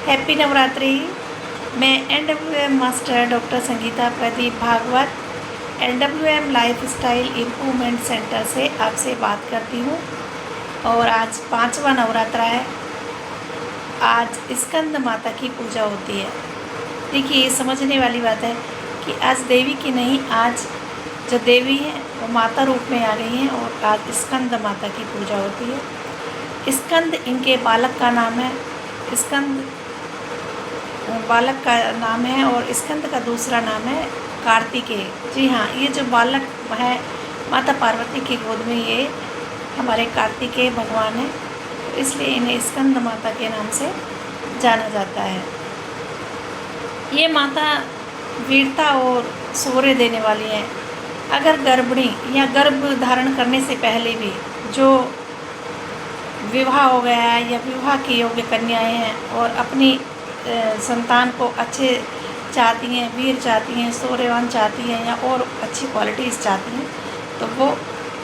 Happy Navratri. मैं NWM master doctor Sangeeta Pradeep Bhagwat NWM lifestyle improvement centre से आपसे बात करती हूँ। और आज 5वां नवरात्रा है। आज स्कंद माता की पूजा होती है। देखिए, ये समझने वाली बात है कि आज देवी की नहीं, आज जो देवी हैं वो माता रूप में आ गई हैं और आज स्कंद माता की पूजा होती है। स्कंद इनके बालक का नाम है। स्कंद बालक का नाम है और स्कंद का दूसरा नाम है कार्तिकेय। जी हाँ, ये जो बालक है माता पार्वती की गोद में, ये हमारे कार्तिकेय भगवान हैं, तो इसलिए इन्हें स्कंद माता के नाम से जाना जाता है। ये माता वीरता और शौर्य देने वाली हैं। अगर गर्भिणी या गर्भ धारण करने से पहले भी जो विवाह हो गया है या विवाह की योग्य कन्याएं हैं और अपनी संतान को अच्छे चाहती हैं, वीर चाहती हैं, शौर्यवान चाहती हैं या और अच्छी क्वालिटीज़ चाहती हैं, तो वो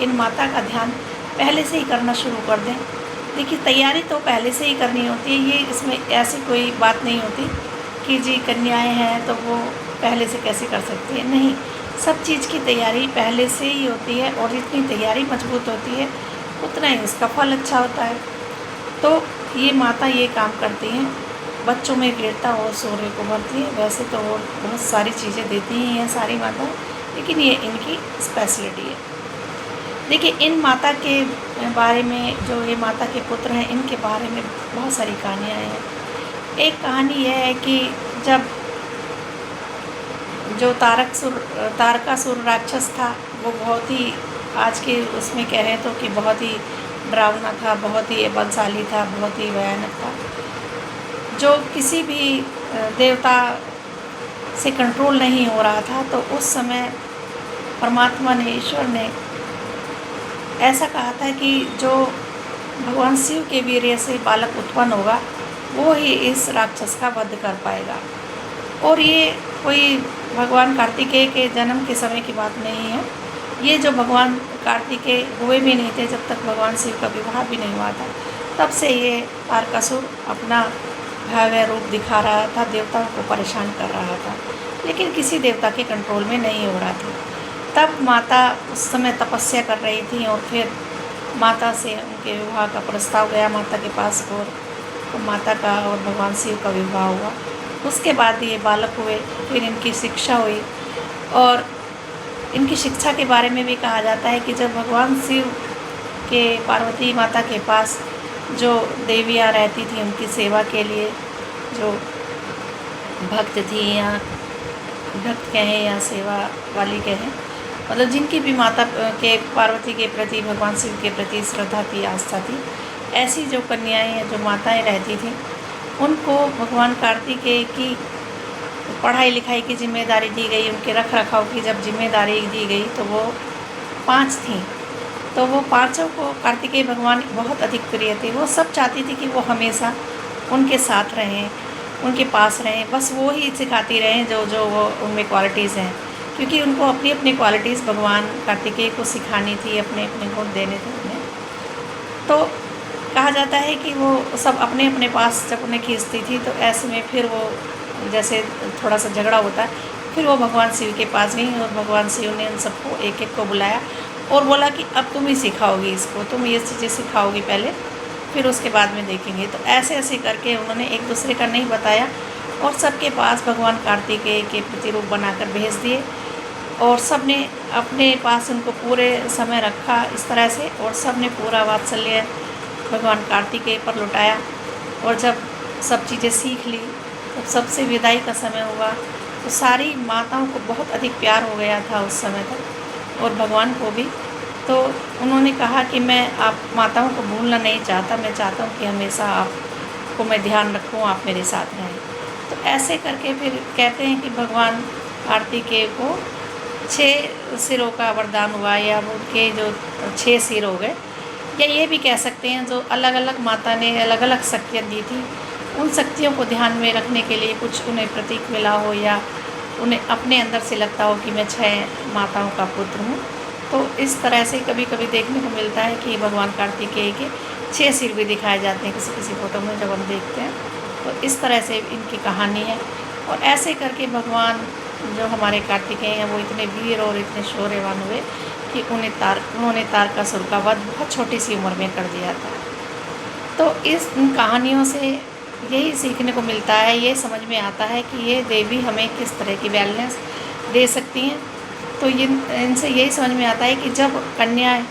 इन माता का ध्यान पहले से ही करना शुरू कर दें। देखिए, तैयारी तो पहले से ही करनी होती है। ये इसमें ऐसी कोई बात नहीं होती कि जी कन्याएं हैं तो वो पहले से कैसे कर सकती है। नहीं, सब चीज़ की तैयारी पहले से ही होती है और जितनी तैयारी मजबूत होती है उतना ही उसका फल अच्छा होता है। तो ये माता ये काम करती हैं, बच्चों में वीरता और शौर्य को भरती है। वैसे तो और बहुत सारी चीज़ें देती ही हैं सारी माता, लेकिन ये इनकी स्पेशलिटी है। देखिए, इन माता के बारे में, जो ये माता के पुत्र हैं, इनके बारे में बहुत सारी कहानियाँ हैं। एक कहानी यह है कि जब जो तारकासुर राक्षस था, वो बहुत ही, आज के उसमें कह रहे तो कि बहुत ही डरावना था, बहुत ही बलशाली था, बहुत ही भयानक था, जो किसी भी देवता से कंट्रोल नहीं हो रहा था। तो उस समय परमात्मा ने, ईश्वर ने ऐसा कहा था कि जो भगवान शिव के वीर्य से बालक उत्पन्न होगा वो ही इस राक्षस का वध कर पाएगा। और ये कोई भगवान कार्तिकेय के जन्म के समय की बात नहीं है। ये जो भगवान कार्तिकेय हुए भी नहीं थे, जब तक भगवान शिव का विवाह भी नहीं हुआ था, तब से ये तारकासुर अपना भयावह रूप दिखा रहा था, देवताओं को परेशान कर रहा था, लेकिन किसी देवता के कंट्रोल में नहीं हो रहा था। तब माता उस समय तपस्या कर रही थी और फिर माता से उनके विवाह का प्रस्ताव गया माता के पास, और तो माता का और भगवान शिव का विवाह हुआ। उसके बाद ये बालक हुए, फिर इनकी शिक्षा हुई। और इनकी शिक्षा के बारे में भी कहा जाता है कि जब भगवान शिव के पार्वती माता के पास जो देवियाँ रहती थी उनकी सेवा के लिए, जो भक्त थी या भक्त कहें या सेवा वाली कहें, मतलब जिनकी भी माता के पार्वती के प्रति, भगवान शिव के प्रति श्रद्धा थी, आस्था थी, ऐसी जो कन्याएं या जो माताएं रहती थीं, उनको भगवान कार्तिकेय की पढ़ाई लिखाई की जिम्मेदारी दी गई। उनके रख रखाव की जब जिम्मेदारी दी गई तो वो 5 थीं। तो वो पाँचों को कार्तिकेय भगवान बहुत अधिक प्रिय थे। वो सब चाहती थी कि वो हमेशा उनके साथ रहें, उनके पास रहें, बस वो ही सिखाती रहें जो जो वो उनमें क्वालिटीज़ हैं, क्योंकि उनको अपनी अपनी क्वालिटीज़ भगवान कार्तिकेय को सिखानी थी, अपने अपने गुण देने थे उन्हें। तो कहा जाता है कि वो सब अपने अपने पास जब उन्हें खींचती थी, तो ऐसे में फिर वो जैसे थोड़ा सा झगड़ा होता है, फिर वो भगवान शिव के पास गई और भगवान शिव ने उन सबको एक एक को बुलाया और बोला कि अब तुम ही सिखाओगी इसको, तुम ये चीज़ें सिखाओगी पहले, फिर उसके बाद में देखेंगे। तो ऐसे ऐसे करके उन्होंने एक दूसरे का नहीं बताया और सबके पास भगवान कार्तिकेय के प्रतिरूप बनाकर भेज दिए, और सब ने अपने पास उनको पूरे समय रखा इस तरह से, और सब ने पूरा वात्सल्य भगवान कार्तिकेय पर लुटाया। और जब सब चीज़ें सीख ली, तब सबसे विदाई का समय हुआ, तो सारी माताओं को बहुत अधिक प्यार हो गया था उस समय तक, और भगवान को भी। तो उन्होंने कहा कि मैं आप माताओं को भूलना नहीं चाहता, मैं चाहता हूँ कि हमेशा आपको मैं ध्यान रखूँ, आप मेरे साथ रहें। तो ऐसे करके फिर कहते हैं कि भगवान कार्तिकेय को 6 सिरों का वरदान हुआ, या वो उनके जो 6 सिर हो गए, या ये भी कह सकते हैं जो अलग अलग माता ने अलग अलग शक्तियाँ दी थी, उन शक्तियों को ध्यान में रखने के लिए कुछ उन्हें प्रतीक मिला हो, या उन्हें अपने अंदर से लगता हो कि मैं 6 माताओं का पुत्र हूँ। तो इस तरह से कभी कभी देखने को मिलता है कि भगवान कार्तिकेय के 6 सिर भी दिखाए जाते हैं किसी किसी फ़ोटो में जब हम देखते हैं। तो इस तरह से इनकी कहानी है। और ऐसे करके भगवान जो हमारे कार्तिकेय हैं वो इतने वीर और इतने शौर्यवान हुए कि उन्होंने तारकासुर का वध बहुत छोटी सी उम्र में कर दिया था। तो इन कहानियों से यही सीखने को मिलता है, ये समझ में आता है कि ये देवी हमें किस तरह की बैलेंस दे सकती हैं। तो इनसे यही समझ में आता है कि जब कन्याएं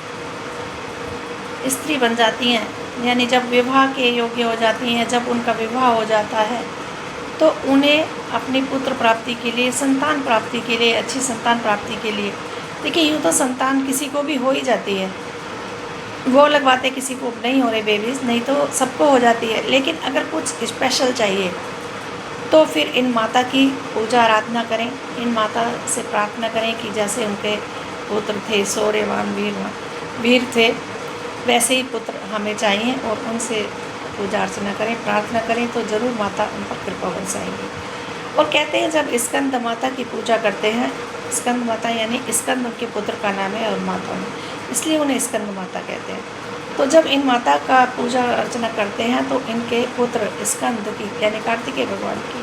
स्त्री बन जाती हैं, यानी जब विवाह के योग्य हो जाती हैं, जब उनका विवाह हो जाता है, तो उन्हें अपनी पुत्र प्राप्ति के लिए, संतान प्राप्ति के लिए, अच्छी संतान प्राप्ति के लिए, देखिए यूँ तो संतान किसी को भी हो ही जाती है, वो अलग बात है किसी को नहीं हो रहे बेबीज़, नहीं तो सबको हो जाती है। लेकिन अगर कुछ स्पेशल चाहिए तो फिर इन माता की पूजा आराधना करें, इन माता से प्रार्थना करें कि जैसे उनके पुत्र थे शौर्यवान वीर थे, वैसे ही पुत्र हमें चाहिए, और उनसे पूजा अर्चना करें, प्रार्थना करें, तो ज़रूर माता उन पर कृपा बरसाएंगी। और कहते हैं जब स्कंद माता की पूजा करते हैं, स्कंद माता यानी स्कंद उनके पुत्र का नाम है और माता में, इसलिए उन्हें स्कंद माता कहते हैं। तो जब इन माता का पूजा अर्चना करते हैं तो इनके पुत्र स्कंद की यानी कार्तिकेय भगवान की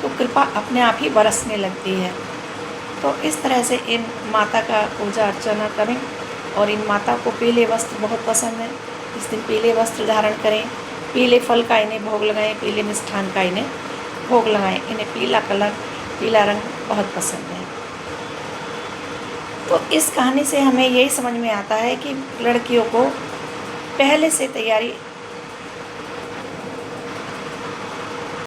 तो कृपा अपने आप ही बरसने लगती है। तो इस तरह से इन माता का पूजा अर्चना करें। और इन माता को पीले वस्त्र बहुत पसंद है, इस दिन पीले वस्त्र धारण करें, पीले फल का इन्हें भोग लगाएं, पीले मिष्ठान का इन्हें भोग लगाएं। इन्हें पीला कलर, पीला रंग बहुत पसंद है। तो इस कहानी से हमें यही समझ में आता है कि लड़कियों को पहले से तैयारी